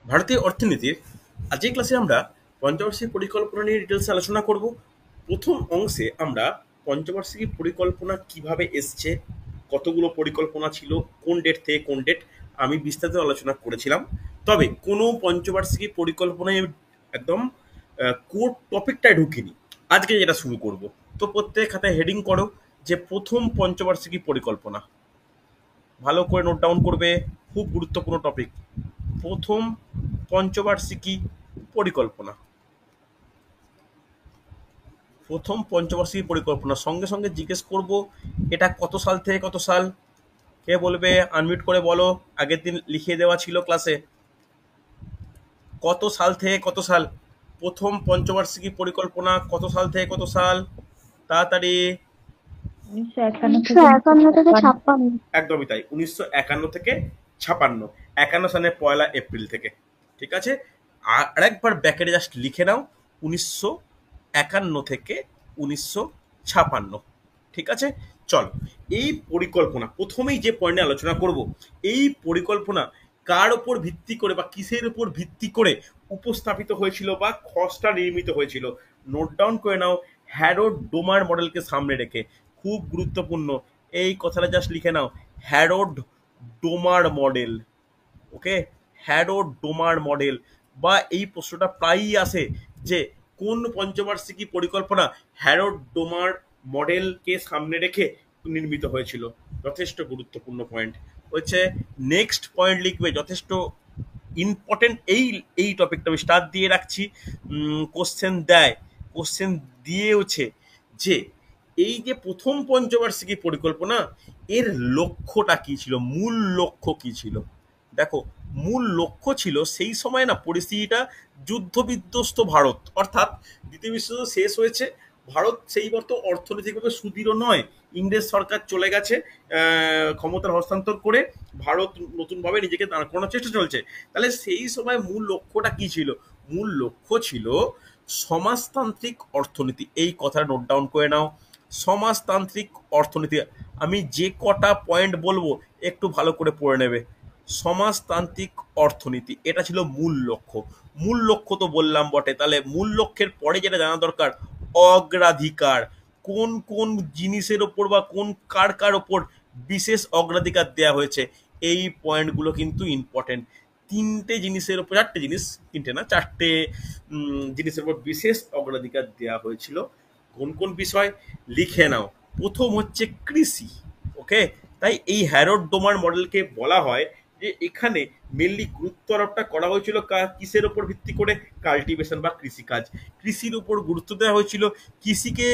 ভারতীয় অর্থনীতির আজকের ক্লাসে আমরা পঞ্চবার্ষিক পরিকল্পনা নিয়ে ডিটেলসে আলোচনা করব। প্রথম অংশে আমরা পঞ্চবার্ষিক পরিকল্পনা কিভাবে এসছে, কতগুলো পরিকল্পনা ছিল, কোন ডেট থেকে কোন ডেট আমি বিস্তারিত আলোচনা করেছিলাম। তবে কোনো পঞ্চবার্ষিকী পরিকল্পনায় একদম কোর টপিকটায় ঢুকিনি। আজকে যেটা শুরু করব, তো প্রত্যেক খাতায় হেডিং করো যে প্রথম পঞ্চবার্ষিকী পরিকল্পনা। ভালো করে নোট ডাউন করবে, খুব গুরুত্বপূর্ণ টপিক। প্রথম পঞ্চবার্ষিকী পরিকল্পনা। প্রথম পঞ্চবার্ষিকী পরিকল্পনা সঙ্গে সঙ্গে জিজ্ঞেস করব এটা কত সাল থেকে কত সাল। কে বলবে? আনমিউট করে বলো। আগের দিন লিখিয়ে দেওয়া ছিল ক্লাসে। কত সাল থেকে কত সাল? প্রথম পঞ্চবার্ষিকী পরিকল্পনা কত সাল থেকে কত সাল? তাড়াতাড়ি। 1951 থেকে 56। একদমই তাই, 1951 থেকে 56। 51 সালের 1 এপ্রিল থেকে। ঠিক আছে, আর একবার ব্যাকেটে জাস্ট লিখে নাও 1951 থেকে 1956। ঠিক আছে, চল এই পরিকল্পনা প্রথমেই যে পয়েন্টে আলোচনা করব, এই পরিকল্পনা কার ওপর ভিত্তি করে বা কিসের উপর ভিত্তি করে উপস্থাপিত হয়েছিল বা খসড়া নির্মিত হয়েছিল। নোট ডাউন করে নাও, হ্যারোড ডোমার মডেলকে সামনে রেখে। খুব গুরুত্বপূর্ণ, এই কথাটা জাস্ট লিখে নাও, হ্যারোড ডোমার মডেল। ওকে, হ্যারোড ডোমার মডেল। বা এই প্রশ্নটা প্রায়ই আসে যে কোন পঞ্চবার্ষিকী পরিকল্পনা হ্যারোড ডোমার মডেলকে সামনে রেখে নির্মিত হয়েছিল। যথেষ্ট গুরুত্বপূর্ণ পয়েন্ট হচ্ছে। নেক্সট পয়েন্ট লিখবে, যথেষ্ট ইম্পর্টেন্ট। এই টপিকটা আমি স্টার্ট দিয়ে রাখছি। কোশ্চেন দিয়েওছে যে এই যে প্রথম পঞ্চবার্ষিকী পরিকল্পনা, এর লক্ষ্যটা কি ছিল, মূল লক্ষ্য কি ছিল। দেখো, মূল লক্ষ্য ছিল সেই সময় না পরিস্থিতিটা যুদ্ধবিধ্বস্ত ভারত, অর্থাৎ দ্বিতীয় বিশ্বযুদ্ধ শেষ হয়েছে, ভারত সেই মতো অর্থনৈতিকভাবে সুদৃঢ় নয়। ইংরেজ সরকার চলে গেছে, ক্ষমতার হস্তান্তর করে ভারত নতুনভাবে নিজেকে দাঁড় করানোর চেষ্টা চলছে। তাহলে সেই সময় মূল লক্ষ্যটা কি ছিল? মূল লক্ষ্য ছিল সমাজতান্ত্রিক অর্থনীতি। এই কথাটা নোট ডাউন করে নাও, সমাজতান্ত্রিক অর্থনীতি। আমি যে কটা পয়েন্ট বলবো একটু ভালো করে পড়ে নেবে। সমাজতান্ত্রিক অর্থনীতি, এটা ছিল মূল লক্ষ্য। মূল লক্ষ্য তো বললাম বটে, তাহলে মূল লক্ষ্যের পরে যেটা জানা দরকার, অগ্রাধিকার। কোন কোন জিনিসের ওপর বা কোন কার কার ওপর বিশেষ অগ্রাধিকার দেওয়া হয়েছে, এই পয়েন্টগুলো কিন্তু ইম্পর্টেন্ট। তিনটে জিনিসের ওপর, চারটে জিনিস, তিনটে না চারটে জিনিসের উপর বিশেষ অগ্রাধিকার দেওয়া হয়েছিল। কোন কোন বিষয় লিখে নাও। প্রথম হচ্ছে কৃষি। ওকে, তাই এই হ্যারোড ডোমার মডেলকে বলা হয় যে এখানে মেনলি গুরুত্ব আরোপটা করা হয়েছিল কিসের উপর ভিত্তি করে? কাল্টিভেশন বা কৃষিকাজ। কৃষির উপর গুরুত্ব দেওয়া হয়েছিল। কৃষিকে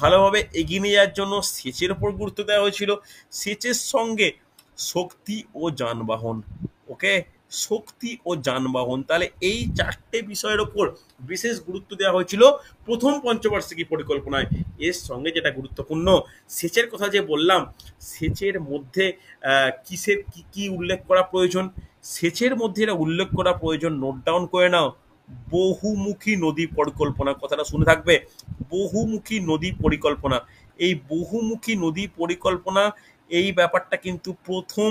ভালোভাবে এগিয়ে নিয়ে যাওয়ার জন্য সেচের উপর গুরুত্ব দেওয়া হয়েছিল। সেচের সঙ্গে শক্তি ও যানবাহন। ওকে, শক্তি ও যানবাহন, তাহলে এই চারটে বিষয়ের ওপর বিশেষ গুরুত্ব দেওয়া হয়েছিল প্রথম পঞ্চবার্ষিকী পরিকল্পনায়। এর সঙ্গে যেটা গুরুত্বপূর্ণ, সেচের কথা যে বললাম, সেচের মধ্যে কিসের কি কি উল্লেখ করা প্রয়োজন। সেচের মধ্যে এটা উল্লেখ করা প্রয়োজন, নোট ডাউন করে নাও, বহুমুখী নদী পরিকল্পনা। কথাটা শুনে থাকবে, বহুমুখী নদী পরিকল্পনা। এই বহুমুখী নদী পরিকল্পনা, এই ব্যাপারটা কিন্তু প্রথম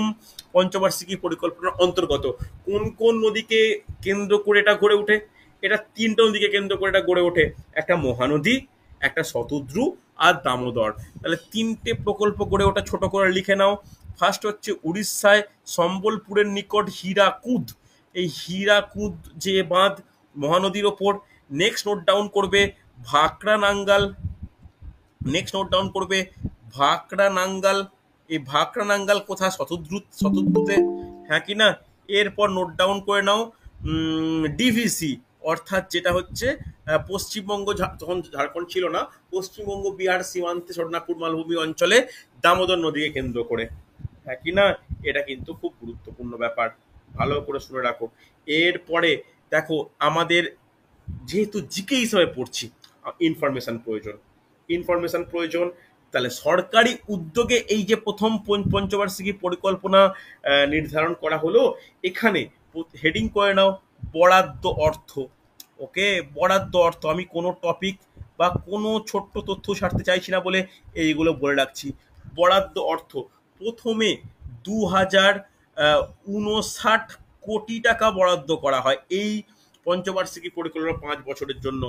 পঞ্চবার্ষিকী পরিকল্পনার অন্তর্গত। কোন কোন নদীকে কেন্দ্র করে এটা গড়ে ওঠে? এটা তিনটা নদীকে কেন্দ্র করে এটা গড়ে ওঠে, একটা মহানদী, একটা শতদ্রু আর দামোদর। তাহলে তিনটে প্রকল্প গড়ে ওঠা, ছোট করে লিখে নাও। ফার্স্ট হচ্ছে উড়িষ্যায় সম্বলপুরের নিকট হীরাকুদ, এই হীরাকুদ যে বাঁধ মহানদীর ওপর। নেক্সট নোট ডাউন করবে Bhakra Nangal. Next note down করবে ভাকরা নাঙ্গাল। এই ভাকরা নাঙ্গাল কোথায়? শতদ্রুতে, হ্যাঁ কি না? এরপর নোট ডাউন করে নাও ডিভিসি, অর্থাৎ যেটা হচ্ছে পশ্চিমবঙ্গ, তখন ঝাড়খণ্ড ছিল না, পশ্চিমবঙ্গ বিহার সীমান্তে সোনারপুর মালভূমি অঞ্চলে দামোদর নদীকে কেন্দ্র করে। হ্যাঁ কি না? এটা কিন্তু খুব গুরুত্বপূর্ণ ব্যাপার, ভালো করে শুনে রাখো। এরপরে দেখো, আমাদের যেহেতু জিকে হিসাবে পড়ছি, ইনফরমেশন প্রয়োজন, ইনফরমেশন প্রয়োজন। তাহলে সরকারি উদ্যোগে এই যে প্রথম পঞ্চবার্ষিকী পরিকল্পনা নির্ধারণ করা হলো, এখানে হেডিং করে নাও বরাদ্দ অর্থ। ওকে, বরাদ্দ অর্থ। আমি কোনো টপিক বা কোনো ছোট্ট তথ্য ছাড়তে চাইছি না বলে এইগুলো বলে রাখছি। বরাদ্দ অর্থ প্রথমে 2059 কোটি টাকা বরাদ্দ করা হয় এই পঞ্চবার্ষিকী পরিকল্পনা 5 বছরের জন্য।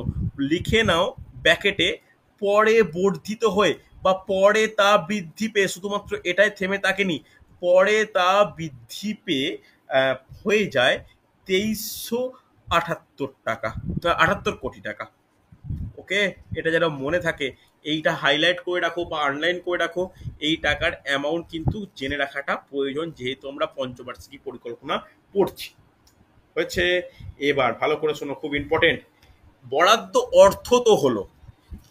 লিখে নাও ব্যাকেটে, পরে বর্ধিত হয়ে বা পরে তা বৃদ্ধি পেয়ে, শুধুমাত্র এটাই থেমে থাকেনি, পরে তা বৃদ্ধি পেয়ে হয়ে যায় 2378 টাকা, 78 কোটি টাকা। ওকে, এটা যেন মনে থাকে, এইটা হাইলাইট করে রাখো বা আন্ডারলাইন করে রাখো। এই টাকার অ্যামাউন্ট কিন্তু জেনে রাখাটা প্রয়োজন, যেহেতু আমরা পঞ্চবার্ষিকী পরিকল্পনা পড়ছি। হয়েছে? এবার ভালো করে শোনো, খুব ইম্পর্টেন্ট। বরাদ্দ অর্থ তো হলো।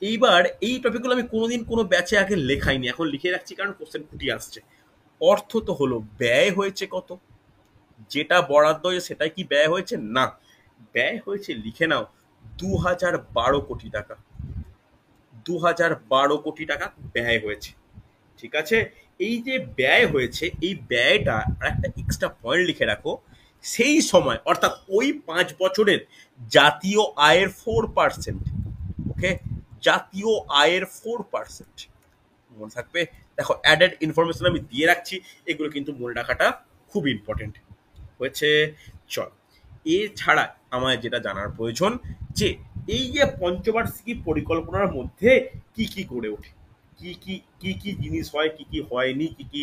এইবার এই টপিকগুলো আমি কোনোদিন কোনো ব্যাচে আগে লেখাইনি, এখন লিখে রাখছি কারণ কোশ্চেন ফুটি আসছে। অর্থ তো হলো, ব্যয় হয়েছে কত? যেটা বরাদ্দ হয়েছে সেটাই কি ব্যয় হয়েছে? না, ব্যয় হয়েছে, লিখে নাও, 2012 কোটি টাকা। 2012 কোটি টাকা ব্যয় হয়েছে। ঠিক আছে, এই যে ব্যয় হয়েছে, এই ব্যয়টা আর একটা এক্সট্রা পয়েন্ট লিখে রাখো, সেই সময় অর্থাৎ ওই 5 বছরের জাতীয় আয়ের 4%। ওকে, জাতীয় আয়ের 4%। মনে থাকবে? দেখো, অ্যাডেড ইনফরমেশন আমি দিয়ে রাখছি, এগুলো কিন্তু মনে রাখাটা খুব ইম্পর্টেন্ট। হয়েছে? চল, এছাড়া আমার যেটা জানার প্রয়োজন, যে এই যে পঞ্চবার্ষিকী পরিকল্পনার মধ্যে কি কি গড়ে ওঠে, কি কি কি কি জিনিস হয়, কি কি হয়নি, কি কি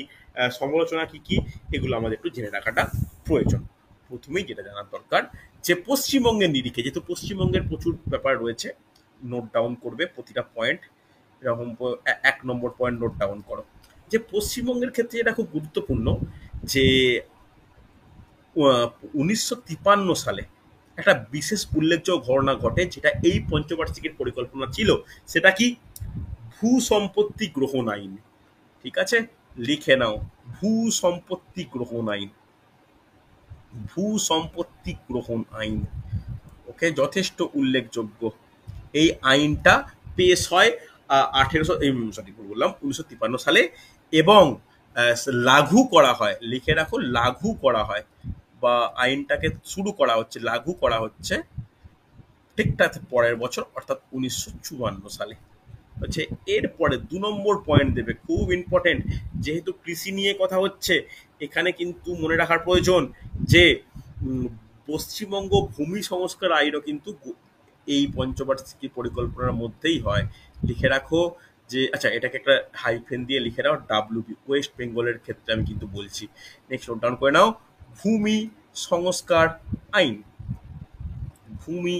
সমালোচনা, কি কি, এগুলো আমাদের একটু জেনে রাখাটা প্রয়োজন। প্রথমেই যেটা জানার দরকার, যে পশ্চিমবঙ্গের নিরিখে, যেহেতু পশ্চিমবঙ্গের প্রচুর ব্যাপার রয়েছে, নোট ডাউন করবে প্রতিটা পয়েন্ট। এরকম 1 নম্বর পয়েন্ট নোট ডাউন করো, যে পশ্চিমবঙ্গের ক্ষেত্রে এটা খুব গুরুত্বপূর্ণ, যে 1953 সালে একটা বিশেষ উল্লেখযোগ্য ঘটনা ঘটে, যেটা এই পঞ্চবার্ষিকীর পরিকল্পনা ছিল। সেটা কি? ভূ সম্পত্তি গ্রহণ আইন। ঠিক আছে, লিখে নাও, ভূ সম্পত্তি গ্রহণ আইন। ভূ সম্পত্তি গ্রহণ আইন। ওকে, যথেষ্ট উল্লেখযোগ্য। এই আইনটা পেশ হয় 1953 সালে, এবং লাগু করা হয়, লিখে রাখো, লাগু করা হয়, বা আইনটাকে শুরু করা হচ্ছে, লাগু করা হচ্ছে ঠিক তার পরের বছর, অর্থাৎ 1954 সালে। হচ্ছে, এরপরে 2 নম্বর পয়েন্ট দেবে, খুব ইম্পর্টেন্ট, যেহেতু কৃষি নিয়ে কথা হচ্ছে, এখানে কিন্তু মনে রাখার প্রয়োজন যে পশ্চিমবঙ্গ ভূমি সংস্কার আইনও কিন্তু এই পঞ্চবার্ষিকী পরিকল্পনার মধ্যেই হয়। লিখে রাখো যে, আচ্ছা, এটাকে একটা হাইফেন দিয়ে লিখে নাও, ডাব্লিউবি, ওয়েস্ট বেঙ্গলের ক্ষেত্রে আমি কিন্তু বলছি। নেক্সট নোট ডাউন করে নাও, ভূমি সংস্কার আইন। ভূমি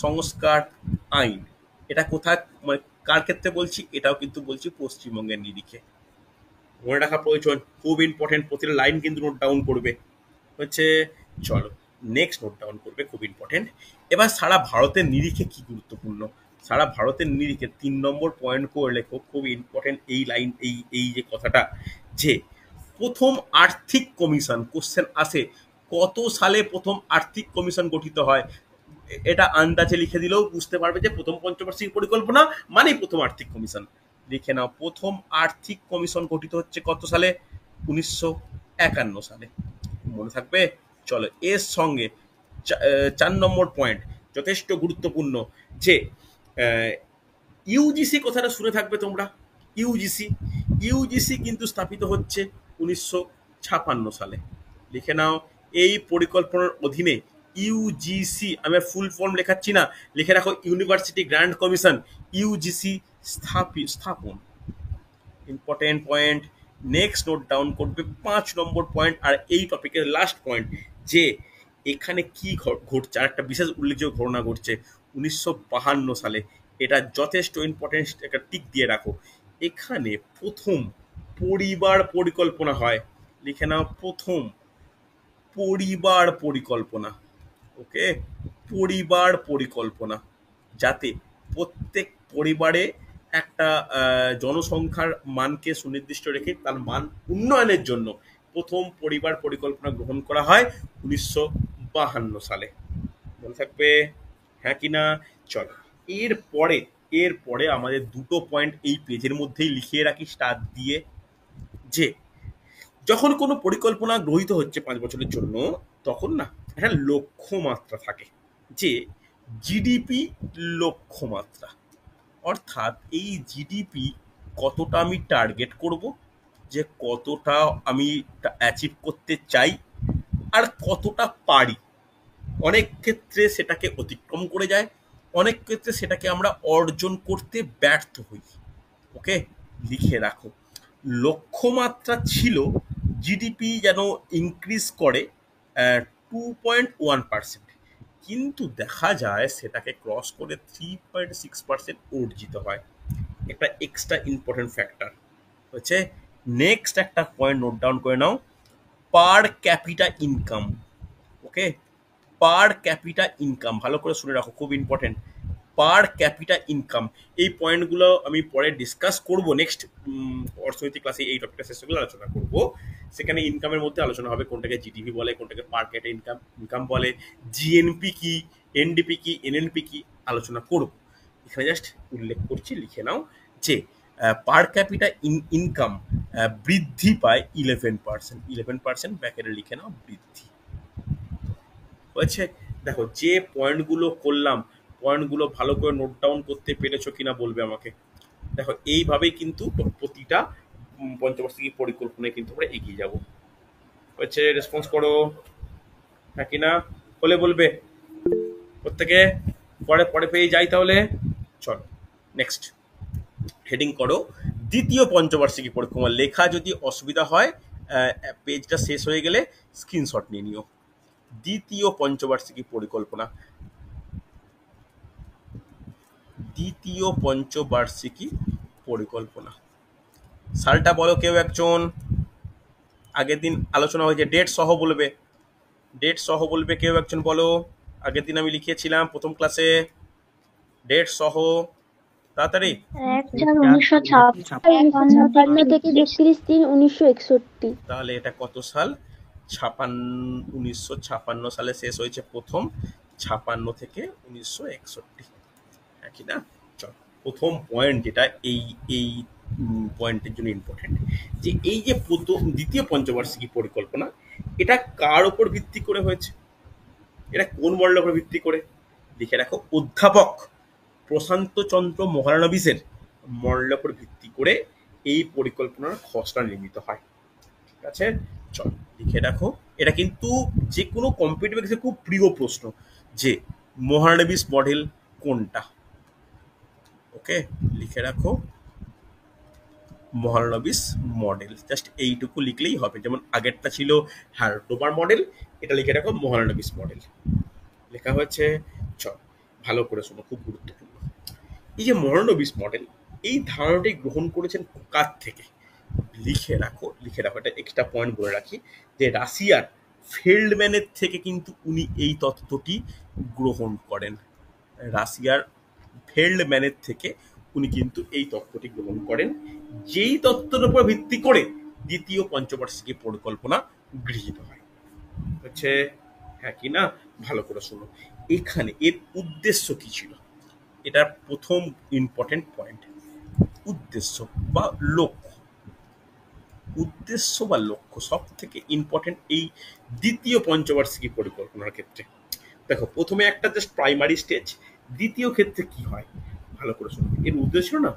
সংস্কার আইন, এটা কোথায়, মানে কার ক্ষেত্রে বলছি? এটাও কিন্তু বলছি পশ্চিমবঙ্গের নিরিখে। মনে রাখা প্রয়োজন, খুব ইম্পর্টেন্ট, প্রতিটা লাইন কিন্তু নোট ডাউন করবে। হচ্ছে, চলো, নেক্সট নোট ডাউন করবে, খুব ইম্পর্টেন্ট। এবার সারা ভারতের নিরিখে কি গুরুত্বপূর্ণ, সারা ভারতের নিরিখে 3 নম্বর পয়েন্ট করে লেখো, খুব ইম্পর্টেন্ট এই লাইন, এই যে কথাটা, যে প্রথম আর্থিক কমিশন, কোশ্চেন আসে, কত সালে প্রথম আর্থিক কমিশন গঠিত হয়? এটা আন্দাজে লিখে দিলেও বুঝতে পারবে যে প্রথম পঞ্চবার্ষিক পরিকল্পনা মানেই প্রথম আর্থিক কমিশন। লিখে নাও, প্রথম আর্থিক কমিশন গঠিত হচ্ছে কত সালে? 1951 সালে। মনে থাকবে? চলো, এর সঙ্গে 4 নম্বর পয়েন্ট যথেষ্ট গুরুত্বপূর্ণ, যে ইউজিসি কথাটা শুনে থাকবে তোমরা। ইউজিসি, ইউজিসি কিন্তু স্থাপিত হচ্ছে 1956 সালে। লিখে নাও, এই পরিকল্পনার অধীনে ইউজিসি, আমি ফুল ফর্ম লেখাচ্ছি না, লিখে রাখো, ইউনিভার্সিটি গ্র্যান্ড কমিশন, ইউজিসি স্থাপন। Important point. Next note down করবে 5 নম্বর পয়েন্ট, আর এই টপিকের লাস্ট পয়েন্ট, যে এখানে কি ঘটছে, আর একটা বিশেষ উল্লেখযোগ্য ঘটনা ঘটছে 1952 সালে। এটা যথেষ্ট ইম্পর্টেন্ট, একটা টিক দিয়ে রাখো। এখানে প্রথম পরিবার পরিকল্পনা হয়। লিখে নাও, প্রথম পরিবার পরিকল্পনা। ওকে, পরিবার পরিকল্পনা, যাতে প্রত্যেক পরিবারে একটা জনসংখ্যার মানকে সুনির্দিষ্ট রেখে তার মান উন্নয়নের জন্য প্রথম পরিবার পরিকল্পনা গ্রহণ করা হয় 1952 সালে। মনে থাকবে? হ্যাঁ কি না? চলো, এরপরে এরপরে আমাদের 2টো পয়েন্ট এই পেজের মধ্যেই লিখিয়ে রাখি স্টার দিয়ে, যে যখন কোনো পরিকল্পনা গ্রহীত হচ্ছে 5 বছরের জন্য, তখন না একটা লক্ষ্যমাত্রা থাকে, যে জিডিপি লক্ষ্যমাত্রা, অর্থাৎ এই জিডিপি কতটা আমি টার্গেট করব, যে কতটা আমি অ্যাচিভ করতে চাই, আর কতটা পারি। অনেক ক্ষেত্রে সেটাকে অতিক্রম করে যায়, অনেক ক্ষেত্রে সেটাকে আমরা অর্জন করতে ব্যর্থ হই। ওকে, লিখে রাখো। লক্ষ্যমাত্রা ছিল জিডিপি যেন ইনক্রিজ করে 2.1%, কিন্তু দেখা যায় সেটাকে ক্রস করে 3.6% অর্জিত হয়। একটা এক্সট্রা ইম্পর্টেন্ট ফ্যাক্টর হচ্ছে, নেক্সট একটা পয়েন্ট নোট ডাউন করে নাও, পার ক্যাপিটা ইনকাম। ওকে, পার ক্যাপিটা ইনকাম ভালো করে শুনে রাখো, খুব ইম্পর্টেন্ট। পার ক্যাপিটা ইনকাম, এই পয়েন্টগুলো আমি পরে ডিসকাস করব নেক্সট অর্থনৈতিক ক্লাসে, এই টপিকটা শেষ করে আলোচনা করব। সেখানে ইনকামের মধ্যে আলোচনা হবে কোনটাকে জিডিপি বলে, কোনটাকে পার ক্যাপিটা ইনকাম ইনকাম বলে, জিএনপি কি, এনডিপি কি, এনএনপি কি, আলোচনা করব। এখানে জাস্ট উল্লেখ করছি, লিখে নাও যে পার ক্যাপিটা ইনকাম বৃদ্ধি পায় 11%। 11% ব্যাকেটে লিখে নাও, বৃদ্ধি হয়েছে। দেখো যে পয়েন্টগুলো করলাম, পয়েন্টগুলো ভালো করে নোট ডাউন করতে পেরেছো কিনা বলবে আমাকে। দেখো এইভাবেই কিন্তু প্রতিটা পঞ্চবার্ষিকী পরিকল্পনায় কিন্তু আমরা এগিয়ে যাব। হচ্ছে, রেসপন্স করো, হ্যাঁ কিনা বলে বলবে প্রত্যেকে। পরে পরে পেয়ে যাই তাহলে। চলো নেক্সট হেডিং করো, দ্বিতীয় পঞ্চবার্ষিকী পরিক্রমা। লেখা যদি অসুবিধা হয়, পেজটা শেষ হয়ে গেলে স্ক্রিনশট নিয়ে নিও। দ্বিতীয় পঞ্চবার্ষিকী পরিকল্পনা, দ্বিতীয় পঞ্চবার্ষিকী পরিকল্পনা, সালটা বলো কেউ একজন। আগের দিন আলোচনা হয়েছে, ডেট সহ বলবে, ডেট সহ বলবে কেউ একজন বলো। আগের দিন আমি লিখিয়েছিলাম প্রথম ক্লাসে, ডেট সহ, তাড়াতাড়ি। 1/4/1956 থেকে 32/3/1961। তাহলে এটা কত সাল? 1956 সালে শেষ হয়েছে প্রথম, 56 থেকে 1961, একই না? চল, প্রথম পয়েন্ট যেটা এই এই পয়েন্টের জন্য ইম্পর্টেন্ট, যে এই যে দ্বিতীয় পঞ্চবার্ষিকী পরিকল্পনা, এটা কার উপর ভিত্তি করে হয়েছে? এটা কোন মডেলের উপর ভিত্তি করে? লিখে রাখো, অধ্যাপক প্রশান্ত চন্দ্র মহালানবিসের মডেলের উপর ভিত্তি করে এই পরিকল্পনার খসড়া নির্মিত হয়। ঠিক আছে, চল লিখে রাখো। এটা কিন্তু যে কোনো কম্পিটিটিভ এক্সামে খুব প্রিয় প্রশ্ন, যে মহালানবিস মডেল কোনটা। ওকে, লিখে রাখো মহালানবিস মডেল, জাস্ট এইটুকু লিখলেই হবে। যেমন আগেরটা ছিল হার্ডোবার মডেল, এটা লিখে রাখো মহালানবিস মডেল। লেখা হয়েছে, চল ভালো করে শোনো, খুব গুরুত্বপূর্ণ। এই যে মহালানবিস মডেল, এই ধারণাটি গ্রহণ করেছেন কার থেকে? লিখে রাখো, লিখে রাখো, এটা এক্সট্রা পয়েন্ট বলে রাখি, যে রাশিয়ার ফেল্ডম্যানের থেকে কিন্তু উনি এই তত্ত্বটি গ্রহণ করেন। রাশিয়ার ফেল্ডম্যানের থেকে উনি কিন্তু এই তত্ত্বটি গ্রহণ করেন, যেই তত্ত্বের উপর ভিত্তি করে দ্বিতীয় পঞ্চবার্ষিকী পরিকল্পনা গৃহীত হয়। হচ্ছে, হ্যাঁ কি না, ভালো করে শোনো। এখানে এর উদ্দেশ্য কি ছিল? এটা প্রথম ইম্পর্টেন্ট পয়েন্ট, উদ্দেশ্য বা লক্ষ্য। উদ্দেশ্য বা লক্ষ্য সব থেকে ইম্পর্টেন্ট এই দ্বিতীয় পঞ্চবার্ষিকী পরিকল্পনার ক্ষেত্রে। দেখো, প্রথমে একটা জাস্ট প্রাইমারি স্টেজ, দ্বিতীয় ক্ষেত্রে কি হয় ভালো করে শুনুন। এর উদ্দেশ্য না,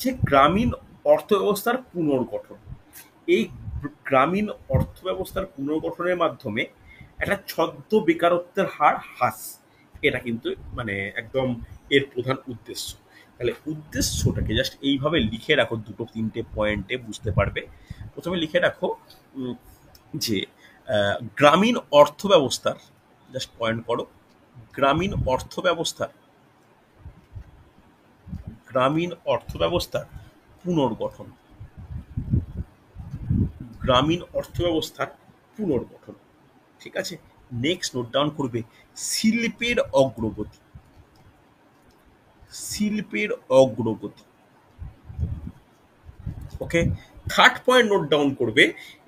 যে গ্রামীণ অর্থব্যবস্থার পুনর্গঠন। এই গ্রামীণ অর্থব্যবস্থার পুনর্গঠনের মাধ্যমে একটা ছদ্ম বেকারত্বের হার হ্রাস, এটা কিন্তু মানে একদম এর প্রধান উদ্দেশ্য। তাহলে উদ্দেশ্যটাকে জাস্ট এইভাবে লিখে রাখো, দুটো তিনটে পয়েন্টে বুঝতে পারবে। প্রথমে লিখে রাখো যে গ্রামীণ অর্থব্যবস্থার, জাস্ট পয়েন্ট করো, গ্রামীণ অর্থব্যবস্থার, গ্রামীণ অর্থব্যবস্থার পুনর্গঠন, গ্রামীণ অর্থব্যবস্থার পুনর্গঠন। ঠিক আছে, নেক্সট নোট ডাউন করবে, শিল্পের অগ্রগতি, শিল্পের অগ্রগতি। ওকে, থার্ড পয়েন্ট নোট ডাউন করবে,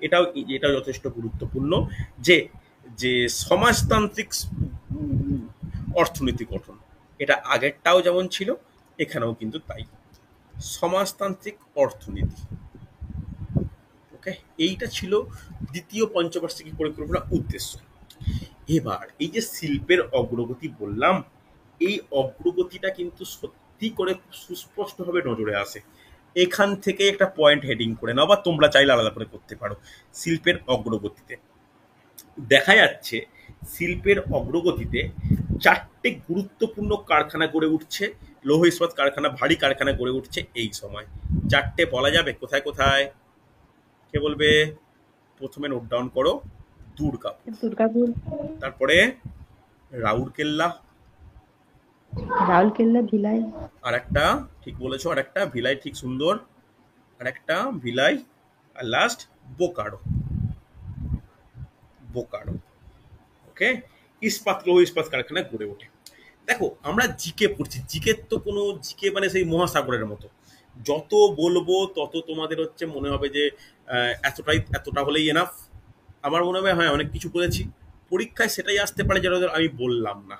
এটাও এটা যথেষ্ট গুরুত্বপূর্ণ, যে যে সমাজতান্ত্রিক অর্থনীতি গঠন। এটা আগেরটাও যেমন ছিল, এখানেও কিন্তু তাই, সমাজতান্ত্রিক অর্থনীতি। ওকে, এইটা ছিল দ্বিতীয় পঞ্চবার্ষিকী পরিকল্পনার উদ্দেশ্য। এবার এই যে শিল্পের অগ্রগতি বললাম, এই অগ্রগতিটা কিন্তু সত্যি করে সুস্পষ্টভাবে নজরে আসে। এখান থেকে একটা পয়েন্ট হেডিং করে নাও, বা তোমরা চাইলে আলাদা করে করতে পারো। শিল্পের অগ্রগতিতে দেখা যাচ্ছে শিল্পের অগ্রগতিতে চারটে গুরুত্বপূর্ণ কারখানা গড়ে উঠছে, লৌহ ইস্পাত কারখানা, ভারী কারখানা গড়ে উঠছে এই সময়। চারটে বলা যাবে কোথায় কোথায়? কে বলবে? প্রথমে নোট ডাউন করো, দুর্গাপুর, দুর্গাপুর, তারপরে রাউরকেল্লা, রাউরকেল্লা, ভিলাই, আর একটা ঠিক বলেছো, আর একটা ভিলাই, ঠিক সুন্দর, আর একটা ভিলাই, আর লাস্ট বোকারো। বোকারো, ওকে। ইস্পাত, লৌহ ইস্পাত কারখানা গড়ে ওঠে। দেখো আমরা জিকে পড়ছি, জিকে তো কোনো জিকে মানে সেই মহাসাগরের মতো, যত বলবো তত তোমাদের হচ্ছে মনে হবে যে এতটা হলেই এনাফ। আমার মনে হবে হ্যাঁ অনেক কিছু বলেছি, পরীক্ষায় সেটাই আসতে পারে যেটা আমি বললাম না,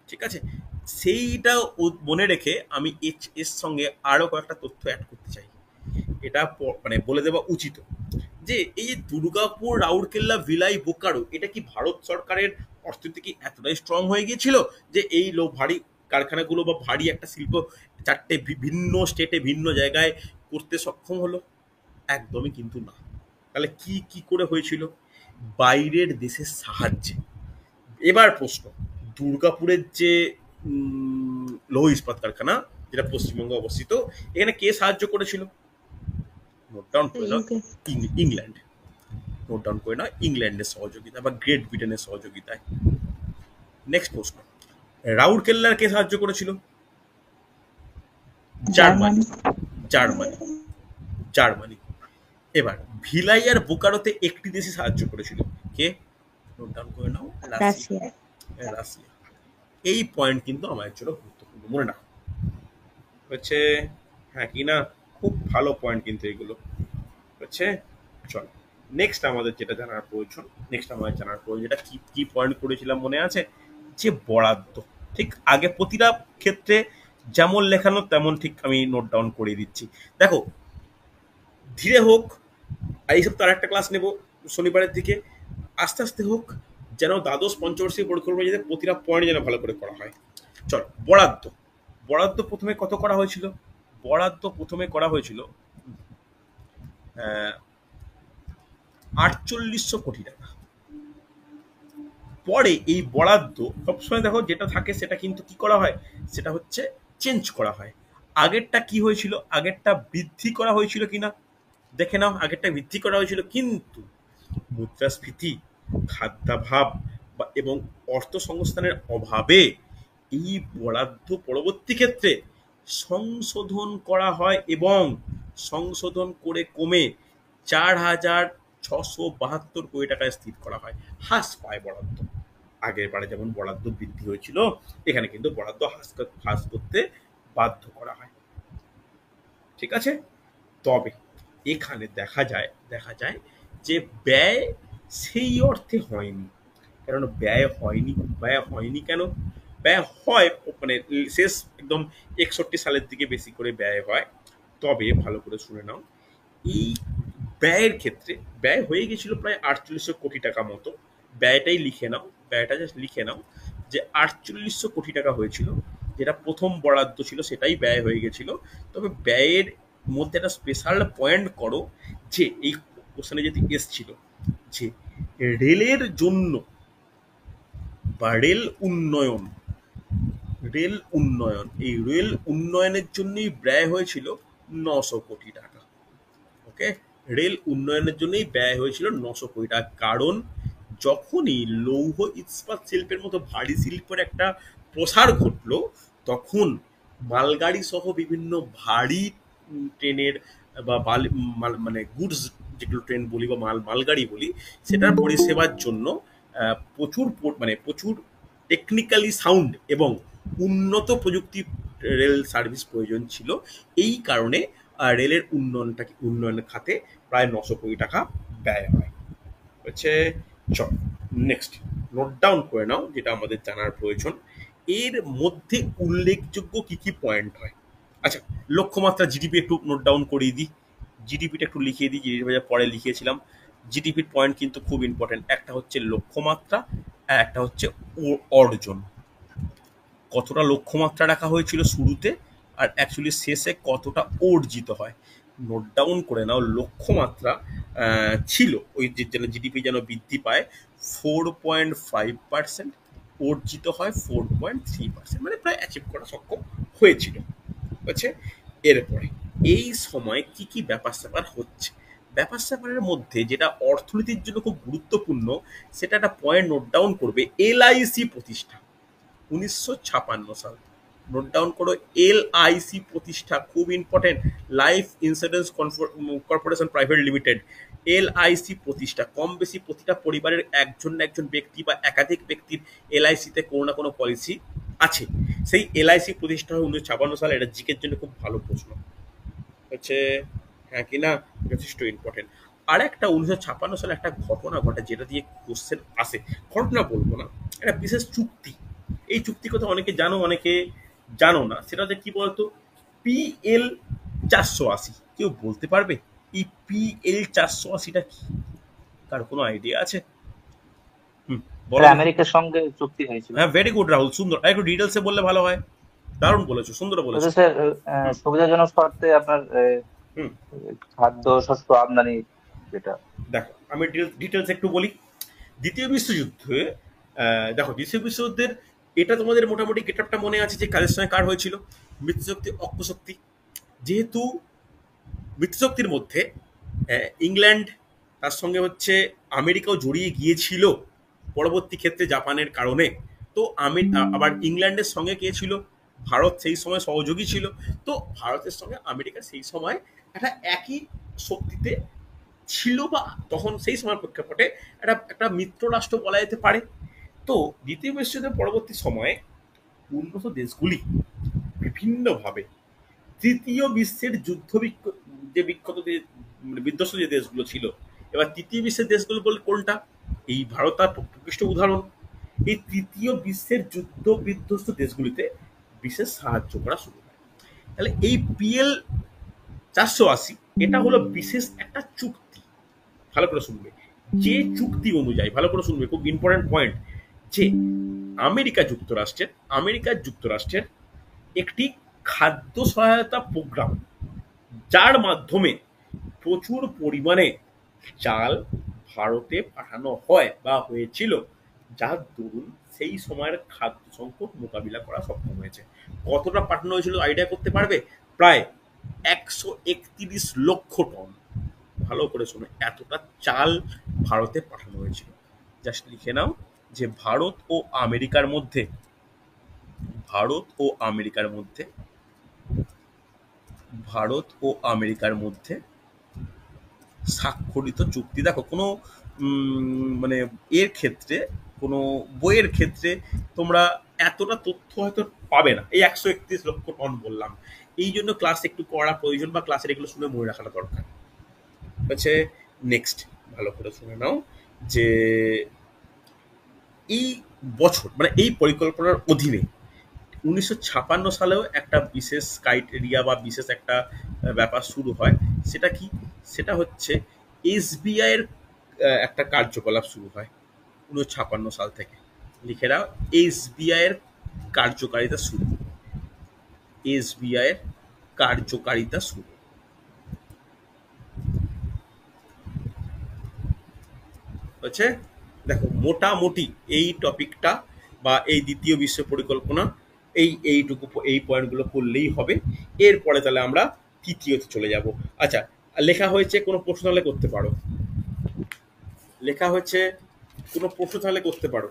ঠিক আছে। সেইটা মনে রেখে আমি এর সঙ্গে আরো কয়েকটা তথ্য অ্যাড করতে চাই, এটা মানে বলে দেওয়া উচিত যে এই যে দুর্গাপুর, রাউরকেল্লা, ভিলাই, বোকারো, এটা কি ভারত সরকারের অর্থনীতি কি এতটাই স্ট্রং হয়ে গিয়েছিল যে এই ভারী কারখানাগুলো বা ভারী একটা শিল্প চারটে ভিন্ন স্টেটে ভিন্ন জায়গায় করতে সক্ষম হলো? একদমই কিন্তু না। তাহলে কি কি করে হয়েছিল? বাইরের দেশের সাহায্যে। এবার প্রশ্ন, দুর্গাপুরের যে লৌহ ইস্পাত কারখানা যেটা পশ্চিমবঙ্গে অবস্থিত, এখানে কে সাহায্য করেছিল? নোট ডাউন করে নাও, ইউকে, ইংল্যান্ড। নোট ডাউন করে নাও, ইংল্যান্ডের সহযোগিতা বা গ্রেট ব্রিটেনের সহযোগিতায়। নেক্সট প্রশ্ন, রাউরকেল্লার কে সাহায্য করেছিল? জার্মানি। Germany, Germany, Germany. এবার ভিলাই আর বোকারোতে একটি দেশই সাহায্য করেছিল, কে? নোট ডাউন করে নাও, রাশিয়া। Russia, Russia. এই পয়েন্ট কিন্তু আমার জন্য গুরুত্বপূর্ণ, মনে রাখো। হচ্ছে হ্যাঁ কি না, খুব ভালো পয়েন্ট কিন্তু এগুলো হচ্ছে। চল নেক্সট আমাদের যেটা জানার প্রয়োজন, যেটা কি কি পয়েন্ট করেছিলাম মনে আছে? যে বরাদ্দ, ঠিক আগে প্রতিটা ক্ষেত্রে যেমন লেখানো তেমন ঠিক আমি নোট ডাউন করে দিচ্ছি। দেখো ধীরে হোক, আর এইসব তার একটা ক্লাস নেব শনিবারের দিকে, আস্তে আস্তে হোক, যেন দ্বাদশ পঞ্চবার্ষিক পরিকল্পনা যাতে প্রতিটা পয়েন্ট যেন ভালো করে করা হয়। চল বরাদ্দ, বরাদ্দ প্রথমে কত করা হয়েছিল? বরাদ্দ প্রথমে করা হয়েছিল 4800 কোটি টাকা। পরে এই বরাদ্দ সবসময় দেখো যেটা থাকে সেটা কিন্তু কি করা হয়, সেটা হচ্ছে চেঞ্জ করা হয়। আগেরটা কি হয়েছিল? আগেরটা বৃদ্ধি করা হয়েছিল কিনা দেখে নাও। আগেরটা বৃদ্ধি করা হয়েছিল, কিন্তু মুদ্রাস্ফীতি, খাদ্যাভাব এবং অর্থ সংস্থানের অভাবে এই বরাদ্দ পরবর্তী ক্ষেত্রে সংশোধন করা হয় এবং সংশোধন করে কমে 4672 কোটি টাকায় স্থির করা হয়। হ্রাস পায় বরাদ্দ। আগের বারে যেমন বরাদ্দ বৃদ্ধি হয়েছিল, এখানে কিন্তু বরাদ্দ হ্রাস করতে বাধ্য করা হয়, ঠিক আছে। তবে এখানে দেখা যায় যে ব্যয় সেই অর্থে হয়নি। কারণ ব্যয় হয়নি কেন? ব্যয় হয় মানে শেষ একদম 61 সালের দিকে বেশি করে ব্যয় হয়। তবে ভালো করে শুনে নাও, এই ব্যয়ের ক্ষেত্রে ব্যয় হয়ে গেছিল প্রায় 4800 কোটি টাকা মতো। ব্যয়টাই লিখে নাও, ব্যয়টা জাস্ট লিখে নাও যে 4800 কোটি টাকা হয়েছিল, যেটা প্রথম বরাদ্দ ছিল সেটাই ব্যয় হয়ে গেছিল। তবে ব্যয়ের মধ্যে একটা স্পেশাল পয়েন্ট করো, যে এই কোশ্চেনে যদি এসছিল যে রেলের জন্য বা এই রেল উন্নয়নের জন্যই ব্যয় হয়েছিল 900 কোটি টাকা। ওকে, রেল উন্নয়নের জন্যই ব্যয় হয়েছিল 900 কোটি টাকা। কারণ যখনই লৌহ ইস্পাত শিল্পের মতো ভারী শিল্পের একটা প্রসার ঘটলো, তখন মালগাড়ি সহ বিভিন্ন ভারী ট্রেনের বা মানে গুডস যেগুলো ট্রেন বলি বা মালগাড়ি বলি, সেটার পরিষেবার জন্য প্রচুর টেকনিক্যালি সাউন্ড এবং উন্নত প্রযুক্তি রেল সার্ভিস প্রয়োজন ছিল। এই কারণে রেলের উন্নয়নের খাতে প্রায় 900 কোটি টাকা ব্যয় হয় হচ্ছে। চল নেক্সট নোট ডাউন করে নাও যেটা আমাদের জানার প্রয়োজন। এর মধ্যে উল্লেখযোগ্য কি কি পয়েন্ট হয়? আচ্ছা, লক্ষ্যমাত্রা জিডিপি একটু নোট ডাউন করিয়ে দিই, জিডিপিটা একটু লিখিয়ে দিই, জিডিপি পরে লিখিয়েছিলাম। জিডিপির পয়েন্ট কিন্তু খুব ইম্পর্টেন্ট। একটা হচ্ছে লক্ষ্যমাত্রা আর একটা হচ্ছে অর্জন। কতটা লক্ষ্যমাত্রা রাখা হয়েছিল শুরুতে, আর অ্যাকচুয়ালি শেষে কতটা অর্জিত হয়। নোট ডাউন করে নাও, লক্ষ্যমাত্রা ছিল ওই যে যেন জিডিপি যেন বৃদ্ধি পায় 4.5%, অর্জিত হয় 4.3%, মানে প্রায় অ্যাচিভ করা সক্ষম হয়েছিল। হচ্ছে এরপরে এই সময় কি কি ব্যাপার স্যাপার হচ্ছে, ব্যাপার স্যাপারের মধ্যে যেটা অর্থনীতির জন্য খুব গুরুত্বপূর্ণ, সেটা একটা পয়েন্ট নোট ডাউন করবে, এলআইসি প্রতিষ্ঠা 1956 সাল। নোট ডাউন করো, এলআইসি প্রতিষ্ঠা, খুব important, life insurance corporation private limited. LIC প্রতিষ্ঠা, কম বেশি প্রতিটা পরিবারের একজন না একজন ব্যক্তি বা একাধিক ব্যক্তির এলআইসিতে কোনো না কোনো পলিসি আছে। সেই এলআইসি প্রতিষ্ঠা হয় 1956 সালে। এটা জিকের জন্য খুব ভালো প্রশ্ন হচ্ছে, হ্যাঁ কি না, যথেষ্ট ইম্পর্টেন্ট। আর একটা 1956 সালে একটা ঘটনা ঘটে যেটা দিয়ে কোশ্চেন আসে, ঘটনা বলবো না, একটা বিশেষ চুক্তি। এই চুক্তির কথা অনেকে জানো, অনেকে জানো না। সেটা হচ্ছে কি বলতো, পিএল 480। কেউ বলতে পারবে এই পিএল 480টা কি? কার কোনো আইডিয়া আছে? হুম, বলো এটা দেখি। আমেরিকার সঙ্গে চুক্তি হয়েছিল। হ্যাঁ, ভেরি গুড রাহুল, সুন্দর। আর একটু ডিটেলসে বললে ভালো হয়। দারুণ বলেছো, সুন্দর ওটা বলেছো। স্যার হুম সুবিধাজনক শর্তে আপনার হুম খাদ্য শস্য আমদানি যেটা। দেখো, আমি ডিটেলস একটু বলি। দ্বিতীয় বিশ্বযুদ্ধে দেখো, দ্বিতীয় বিশ্বযুদ্ধের এটা তোমাদের মোটামুটি গেটআপটা মনে আছে যে কাদের সঙ্গে কার হয়েছিল, মিত্রশক্তি অক্ষশক্তি। যেহেতু মিত্রশক্তির মধ্যে ইংল্যান্ড, তার সঙ্গে হচ্ছে আমেরিকাও জড়িয়ে গিয়েছিল পরবর্তী ক্ষেত্রে জাপানের কারণে। তো আবার ইংল্যান্ডের সঙ্গে কে ছিল, ভারত সেই সময় সহযোগী ছিল। তো ভারতের সঙ্গে আমেরিকা সেই সময় একটা একই শক্তিতে ছিল, বা তখন সেই সময়ের প্রেক্ষাপটে একটা একটা মিত্র রাষ্ট্র বলা যেতে পারে। তো দ্বিতীয় বিশ্বযুদ্ধের পরবর্তী সময়ে উন্নত দেশগুলি বিভিন্নভাবে তৃতীয় বিশ্বের যে বিখ্যাত মানে বিধ্বস্ত যে দেশগুলো ছিল, এবার তৃতীয় বিশ্বের দেশগুলো বলে কোনটা, এই ভারত তার প্রকৃষ্ট উদাহরণ। এই তৃতীয় বিশ্বের যুদ্ধ বিধ্বস্ত দেশগুলিতে বিশেষ সাহায্য করা শুরু হয়। তাহলে এই পিএল 480 এটা হলো বিশেষ একটা চুক্তি। ভালো করে শুনবে, যে চুক্তি অনুযায়ী, ভালো করে শুনবে, খুব ইম্পর্টেন্ট পয়েন্ট, যে আমেরিকা যুক্তরাষ্ট্রের একটি খাদ্য সহায়তা প্রোগ্রাম, যার মাধ্যমে প্রচুর পরিমাণে চাল ভারতে পাঠানো হয় বা হয়েছিল, যার দরুন সেই সময়ের খাদ্য সংকট মোকাবিলা করা সক্ষম হয়েছে। কতটা পাঠানো হয়েছিল আইডিয়া করতে পারবে? প্রায় 131 লক্ষ টন। ভালো করে শোনো, এতটা চাল ভারতে পাঠানো হয়েছিল। জাস্ট লিখে নাও যে ভারত ও আমেরিকার মধ্যে স্বাক্ষরিত চুক্তি। দেখো, কোনো মানে এর ক্ষেত্রে, কোনো বইয়ের ক্ষেত্রে তোমরা এতটা তথ্য হয়তো পাবে না। এই 131 লক্ষ টন বললাম, এই জন্য ক্লাস একটু করা প্রয়োজন, বা ক্লাসের এগুলো শুনে মনে রাখাটা দরকার। হচ্ছে নেক্সট, ভালো করে শুনে নাও যে এই বছর, মানে এই পরিকল্পনার অধীনে 1956 সালেও একটা বিশেষ ক্রাইটেরিয়া বা বিশেষ একটা ব্যাপার শুরু হয়। সেটা কি? সেটা হচ্ছে এসবিআই এর একটা কার্যকলাপ শুরু হয় 1956 সাল থেকে। লিখে দাও, এসবিআই এর কার্যকারিতা শুরু। এসবিআই এর কার্যকারিতা শুরু হচ্ছে। দেখো, মোটামুটি এই টপিকটা বা এই দ্বিতীয় বিশ্ব পরিকল্পনা, এই পয়েন্টগুলো করলেই হবে। এরপরে তাহলে আমরা তৃতীয়তে চলে যাব। আচ্ছা, লেখা হয়েছে, কোনো প্রশ্ন তাহলে করতে পারো। লেখা হয়েছে, কোনো প্রশ্ন তাহলে করতে পারো।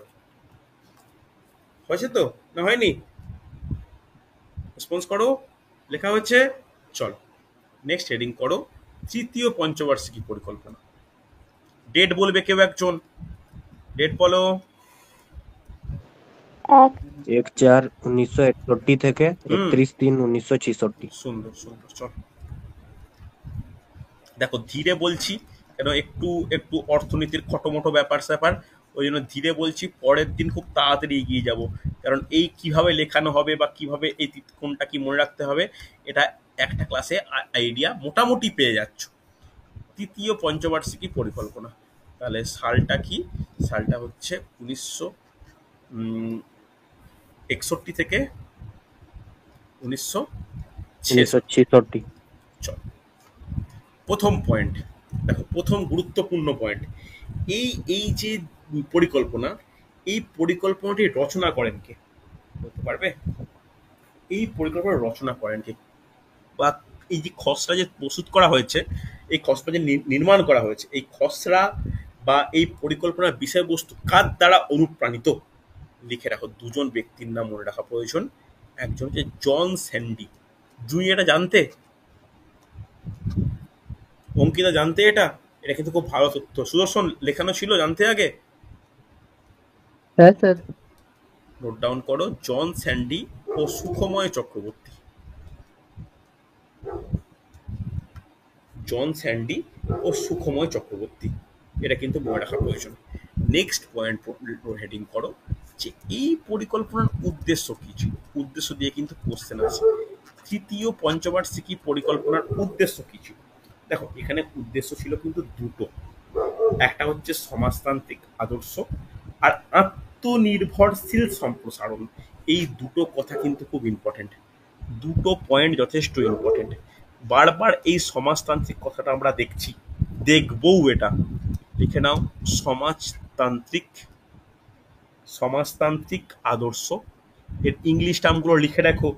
হয়েছে তো, না হয়নি? রেসপন্স করো। লেখা হয়েছে, চলো নেক্সট হেডিং করো, তৃতীয় পঞ্চবার্ষিকী পরিকল্পনা। ডেট বলবে কেউ একজন, ডেট বলো। 1/4/1961 থেকে হুম, 31/3/1966। সুন্দর সুন্দর, চল। দেখো, ধীরে বলছি কেন, একটু একটু অর্থনীতির খটোমটো ব্যাপার স্যাপার, ওই জন্য ধীরে বলছি। পরের দিন খুব তাড়াতাড়ি এগিয়ে যাব, কারণ এই কিভাবে লেখানো হবে বা কিভাবে এই কোনটা কি মনে রাখতে হবে, এটা একটা ক্লাসে আইডিয়া মোটামুটি পেয়ে যাচ্ছ। তৃতীয় পঞ্চবার্ষিকী পরিকল্পনা, তাহলে সালটা কি? সালটা হচ্ছে 1961 থেকে 1966। 1966। চল, প্রথম পয়েন্ট, দেখো প্রথম গুরুত্বপূর্ণ পয়েন্ট, এই এই যে পরিকল্পনা, এই পরিকল্পনাটি রচনা করেন কে বলতে পারবে? এই পরিকল্পনা রচনা করেন কে, বা এই যে খসড়া যে প্রস্তুত করা হয়েছে, এই খসড়া যে নির্মাণ করা হয়েছে, এই খসড়া বা এই পরিকল্পনার বিষয়বস্তু কার দ্বারা অনুপ্রাণিত? লিখে রাখো, দুজন ব্যক্তির নাম মনে রাখা প্রয়োজন। একজন হচ্ছে জন স্যান্ডি। তুমি এটা জানতে? অঙ্কিতা জানতে এটা? এটা কিন্তু খুব ভালো তথ্য। সুদর্শন, লেখানো ছিল জানতে আগে? হ্যাঁ স্যার। নোট ডাউন করো, জন স্যান্ডি ও সুখময় চক্রবর্তী। জন স্যান্ডি ও সুখময় চক্রবর্তী, এটা কিন্তু মনে রাখা প্রয়োজন। নেক্সট পয়েন্ট হেডিং করো যে এই পরিকল্পনার উদ্দেশ্য কি ছিল। উদ্দেশ্য দিয়ে কিন্তু কোশ্চেন আছে। তৃতীয় পঞ্চবার্ষিকী পরিকল্পনার উদ্দেশ্য কি ছিল? দেখো এখানে উদ্দেশ্য ছিল কিন্তু দুটো, একটা হচ্ছে সমাজতান্ত্রিক আদর্শ আর আত্মনির্ভরশীল সম্প্রসারণ। এই দুটো কথা কিন্তু খুব ইম্পর্টেন্ট, দুটো পয়েন্ট যথেষ্ট ইম্পর্টেন্ট। বারবার এই সমাজতান্ত্রিক কথাটা আমরা দেখছি, দেখবও। এটা লিখে নাও, সমাজতান্ত্রিক, সমাজতান্ত্রিক আদর্শ। এর ইংলিশ টার্মগুলো লিখে রাখো,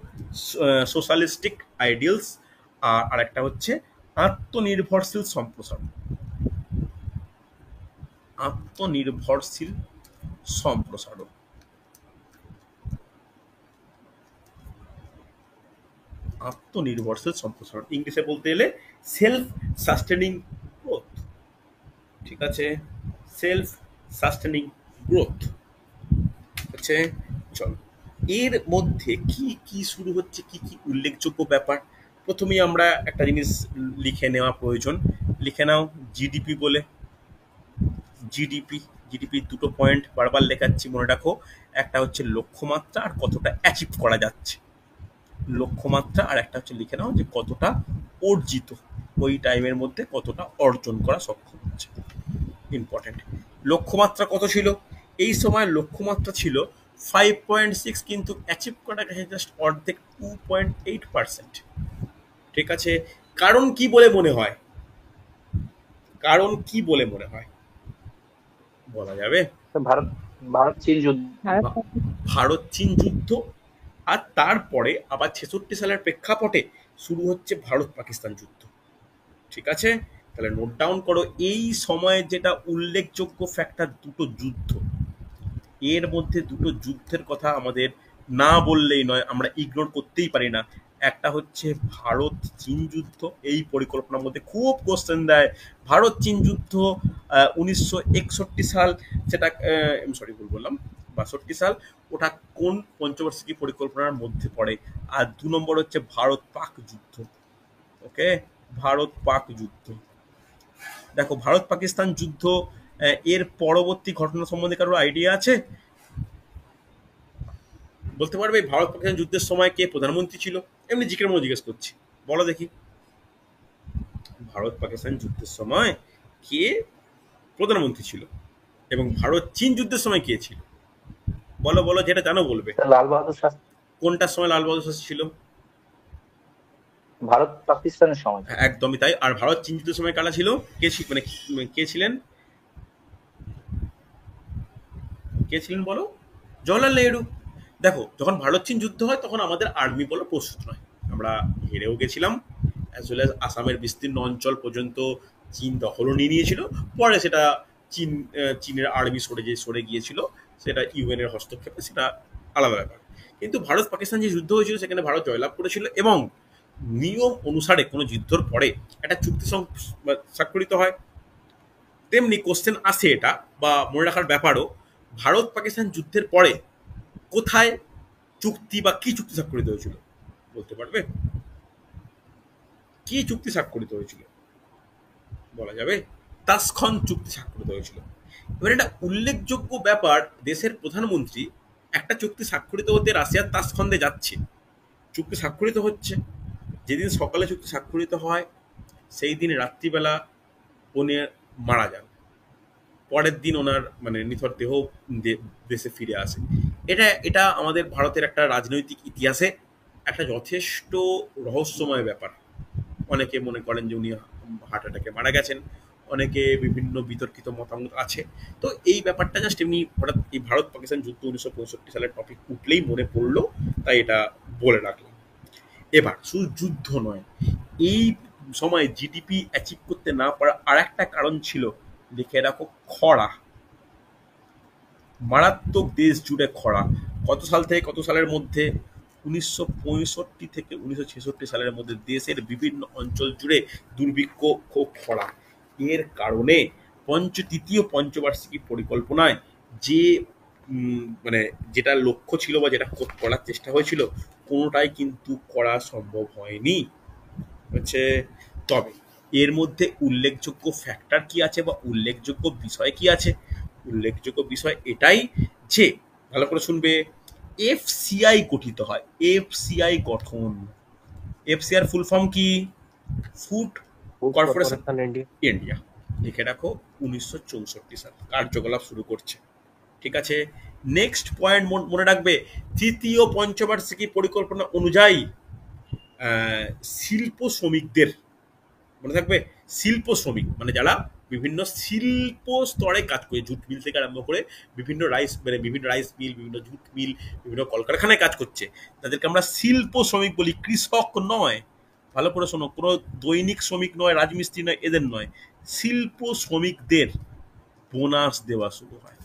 সোশ্যালিস্টিক আইডিয়ালস, আর আরেকটা হচ্ছে আত্মনির্ভরশীল সম্প্রসারণ। আত্মনির্ভরশীল সম্প্রসারণ, আত্মনির্ভরশীল সম্প্রসারণ, ইংলিশে বলতে গেলে সেলফ সাস্টেনিং গ্রোথ। ঠিক আছে, সেলফ সাস্টেনিং গ্রোথ হচ্ছে। চলো, এর মধ্যে কি কি শুরু হচ্ছে, কি কি উল্লেখযোগ্য ব্যাপার। প্রথমেই আমরা একটা জিনিস লিখে নেওয়া প্রয়োজন, লিখে নাও জিডিপি বলে। জিডিপি, জিডিপির দুটো পয়েন্ট বারবার লেখাচ্ছি, মনে রাখো। একটা হচ্ছে লক্ষ্যমাত্রা আর কতটা অ্যাচিভ করা যাচ্ছে, লক্ষ্যমাত্রা, আর একটা হচ্ছে লিখে নাও যে কতটা অর্জিত, ওই টাইমের মধ্যে কতটা অর্জন করা সক্ষম হচ্ছে। ইম্পর্টেন্ট। লক্ষ্যমাত্রা কত ছিল? এই সময় লক্ষ্যমাত্রা ছিল 5.6, কিন্তু অ্যাচিভ করা গেছে জাস্ট অর্ধেক, 2.8%। ঠিক আছে, কারণ কি বলে মনে হয়? কারণ কি বলে মনে হয় বলা যাবে? ভারত ভারত চীন যুদ্ধ। ভারত চীন যুদ্ধ, আর তারপরে আবার 66 সালের প্রেক্ষাপটে শুরু হচ্ছে ভারত পাকিস্তান যুদ্ধ। ঠিক আছে, তাহলে নোট ডাউন করো, এই সময়ে যেটা উল্লেখযোগ্য ফ্যাক্টর, দুটো যুদ্ধ। এর মধ্যে দুটো যুদ্ধের কথা আমাদের না বললেই নয়, আমরা ইগনোর করতেই পারি না। একটা হচ্ছে ভারত চীন যুদ্ধ, এই পরিকল্পনার মধ্যে খুব কোশ্চেন দেয়। ভারত চীন যুদ্ধ 1961 সাল, সেটা সরি ভুল বললাম, 62 সাল। ওটা কোন পঞ্চবার্ষিকী পরিকল্পনার মধ্যে পড়ে? আর 2 নম্বর হচ্ছে ভারত পাক যুদ্ধ। ওকে, ভারত পাক যুদ্ধ। দেখো ভারত পাকিস্তান যুদ্ধ, এর পরবর্তী ঘটনা সম্বন্ধে কারোর আইডিয়া আছে? বলতে পারবে ভারত পাকিস্তান যুদ্ধের সময় কে প্রধানমন্ত্রী ছিল? এমনি জিকের মধ্যে জিজ্ঞেস করছি, বলো দেখি। ভারত পাকিস্তান যুদ্ধের সময় কে প্রধানমন্ত্রী ছিল, এবং ভারত চীন যুদ্ধের সময় কে ছিল? বলো বলো, যেটা জানো বলবে। লাল বাহাদুর শাস্ত্রী। কোনটার সময় লাল বাহাদুর শাস্ত্রী ছিল? ভারত পাকিস্তানের সময়। একদমই তাই। আর ভারত চীন যুদ্ধের সময় কারা ছিল? মানে কে ছিলেন? কে ছিলেন বলো? জওহরলাল নেহরু। দেখো যখন ভারত চীন যুদ্ধ হয় তখন আমাদের আর্মি বলো প্রস্তুত নয়, আমরা হেরেও গেছিলাম, অ্যাজ ওয়েল অ্যাজ আসামের বিস্তীর্ণ অঞ্চল পর্যন্ত চীন দখলও নিয়ে নিয়েছিল। পরে সেটা চীনের আর্মি সরে গিয়েছিল, সেটা ইউএনের হস্তক্ষেপে, সেটা আলাদা ব্যাপার। কিন্তু ভারত পাকিস্তান যে যুদ্ধ হয়েছিল সেখানে ভারত জয়লাভ করেছিল, এবং নিয়ম অনুসারে কোনো যুদ্ধর পরে একটা চুক্তি স্বাক্ষরিত হয়। তেমনি কোশ্চেন আসে এটা, বা মনে রাখার ব্যাপারও, ভারত পাকিস্তান যুদ্ধের পরে কোথায় চুক্তি বা কি চুক্তি স্বাক্ষরিত হয়েছিল বলতে পারবে? কি চুক্তি স্বাক্ষরিত হয়েছিল বলা যাবে? তাসখন চুক্তি স্বাক্ষরিত হয়েছিল। এবার এটা উল্লেখযোগ্য ব্যাপার, দেশের প্রধানমন্ত্রী একটা চুক্তি স্বাক্ষরিত হতে রাশিয়ার তাসখন্দে যাচ্ছে, চুক্তি স্বাক্ষরিত হচ্ছে। যেদিন সকালে চুক্তি স্বাক্ষরিত হয় সেই দিন রাত্রিবেলা উনি মারা যান, পরের দিন ওনার মানে নিথর দেহ দেশে ফিরে আসে। এটা আমাদের ভারতের একটা রাজনৈতিক ইতিহাসে একটা যথেষ্ট রহস্যময় ব্যাপার। অনেকে মনে করেন যে উনি হার্ট অ্যাটাকে মারা গেছেন, অনেকে বিভিন্ন বিতর্কিত মতামত আছে। তো এই ব্যাপারটা জাস্ট এমনি হঠাৎ এই ভারত পাকিস্তান যুদ্ধ 1965 সালের টপিক উঠলেই মনে পড়লো, তাই এটা বলে রাখলাম। এবার শুধু যুদ্ধ নয়, এই সময় জিডিপি অ্যাচিভ করতে না পারার আর একটা কারণ ছিল, লিখে রাখো, খরা। মারাত্মক দেশ জুড়ে খরা। কত সাল থেকে কত সালের মধ্যে? 1965 থেকে 1966 সালের মধ্যে দেশের বিভিন্ন অঞ্চল জুড়ে দুর্ভিক্ষ ও খরা। এর কারণে তৃতীয় পঞ্চবার্ষিকী পরিকল্পনায় যে মানে যেটা লক্ষ্য ছিল বা যেটা করার চেষ্টা হয়েছিল, কোনোটাই কিন্তু করা সম্ভব হয়নি হচ্ছে। তবে এর মধ্যে উল্লেখযোগ্য ফ্যাক্টর কি আছে বা উল্লেখযোগ্য বিষয় কি আছে? উল্লেখযোগ্য বিষয় এটাই যে, ভালো করে শুনবে, এফসিআই গঠিত হয়। এফসিআই গঠন, এফসিআর ফুল ফর্ম কি? Food corporation India. লিখে রাখো 1964 সাল কার্যকলাপ শুরু করছে। ঠিক আছে, নেক্সট পয়েন্ট মনে রাখবে, তৃতীয় পঞ্চবার্ষিকী পরিকল্পনা অনুযায়ী শিল্প শ্রমিকদের, মনে থাকবে, শিল্প শ্রমিক মানে যারা বিভিন্ন শিল্প স্তরে কাজ করে, জুট মিল থেকে আরম্ভ করে বিভিন্ন রাইস মিল, বিভিন্ন জুট মিল, বিভিন্ন কলকারখানায় কাজ করছে, তাদেরকে আমরা শিল্প শ্রমিক বলি, কৃষক নয়। ভালো করে শোনো, কোনো দৈনিক শ্রমিক নয়, রাজমিস্ত্রি নয়, এদের নয়। শিল্প শ্রমিকদের বোনাস দেওয়া শুরু হয়।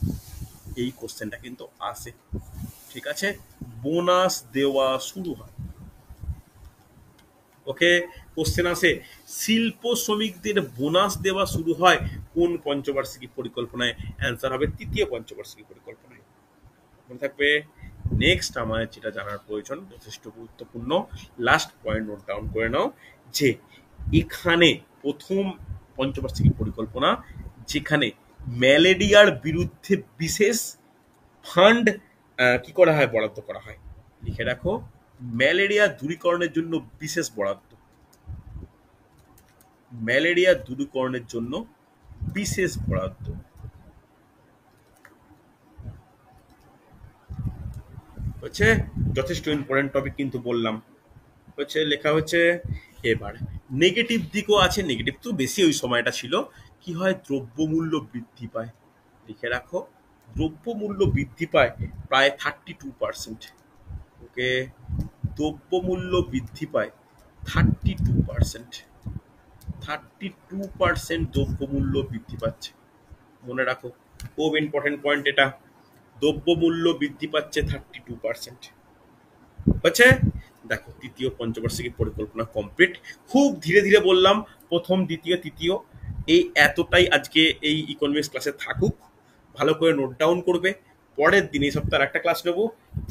এই কোশ্চেনটা কিন্তু আসে, ঠিক আছে, বোনাস দেওয়া শুরু হয়। ওকে, কোশ্চেন আসে, শিল্প শ্রমিকদের বোনাস দেওয়া শুরু হয় কোন পঞ্চবার্ষিকী পরিকল্পনায়? অ্যান্সার হবে তৃতীয় পঞ্চবার্ষিকী পরিকল্পনায়। মনে থাকবে। নেক্সট আমাদের যেটা জানার প্রয়োজন, যথেষ্ট গুরুত্বপূর্ণ, লাস্ট পয়েন্ট নোট ডাউন করে নাও, যে এখানে প্রথম পঞ্চবার্ষিকী পরিকল্পনা যেখানে ম্যালেরিয়ার বিরুদ্ধে বিশেষ ফান্ড কি করা হয়, বরাদ্দ করা হয়। লিখে রাখো, ম্যালেরিয়া দূরীকরণের জন্য বিশেষ বরাদ্দ। ম্যালেরিয়া দূরীকরণের জন্য বিশেষ বরাদ্দ। হচ্ছে যথেষ্ট ইম্পর্টেন্ট টপিক কিন্তু বললাম। হচ্ছে লেখা হচ্ছে। এবার নেগেটিভ দিকও আছে, নেগেটিভ তো বেশি ওই সময়টা ছিল। কি হয়, দ্রব্যমূল্য বৃদ্ধি পায়। লিখে রাখো, দ্রব্যমূল্য বৃদ্ধি পায় প্রায় 32%। ওকে, দ্রব্যমূল্য বৃদ্ধি পায় 32%। 32% দ্রব্যমূল্য বৃদ্ধি পাচ্ছে, মনে রাখো, খুব ইম্পর্টেন্ট পয়েন্ট এটা। দ্রব্যমূল্য বৃদ্ধি পাচ্ছে 32%। হচ্ছে, দেখো, তৃতীয় পঞ্চবার্ষিকী পরিকল্পনা কমপ্লিট। খুব ধীরে ধীরে বললাম, প্রথম, দ্বিতীয়, তৃতীয়, এই এতটাই আজকে এই ইকোনমিক্স ক্লাসে থাকুক। ভালো করে নোট ডাউন করবে। পরের দিন, এই সপ্তাহে একটা ক্লাস নেবো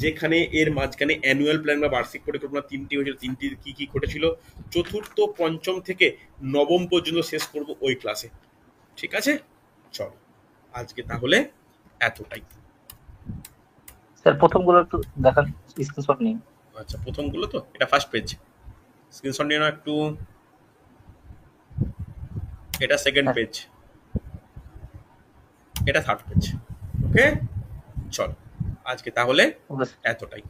যেখানে এর মাঝখানে অ্যানুয়াল প্ল্যান বা বার্ষিক পরিকল্পনা তিনটি হয়েছিল, তিনটি কি কি ঘটেছিল, চতুর্থ, পঞ্চম থেকে নবম পর্যন্ত শেষ করব ওই ক্লাসে। ঠিক আছে, চলো আজকে তাহলে এতটাই। স্যার প্রথমগুলো একটু দেখান, স্ক্রিনশট নিন। আচ্ছা, প্রথমগুলো তো, এটা ফার্স্ট পেজ, স্ক্রিনশট নিয়ে নাও একটু। এটা সেকেন্ড পেজ, এটা থার্ড পেজ। ওকে, চলো আজকে তাহলে এতটাই।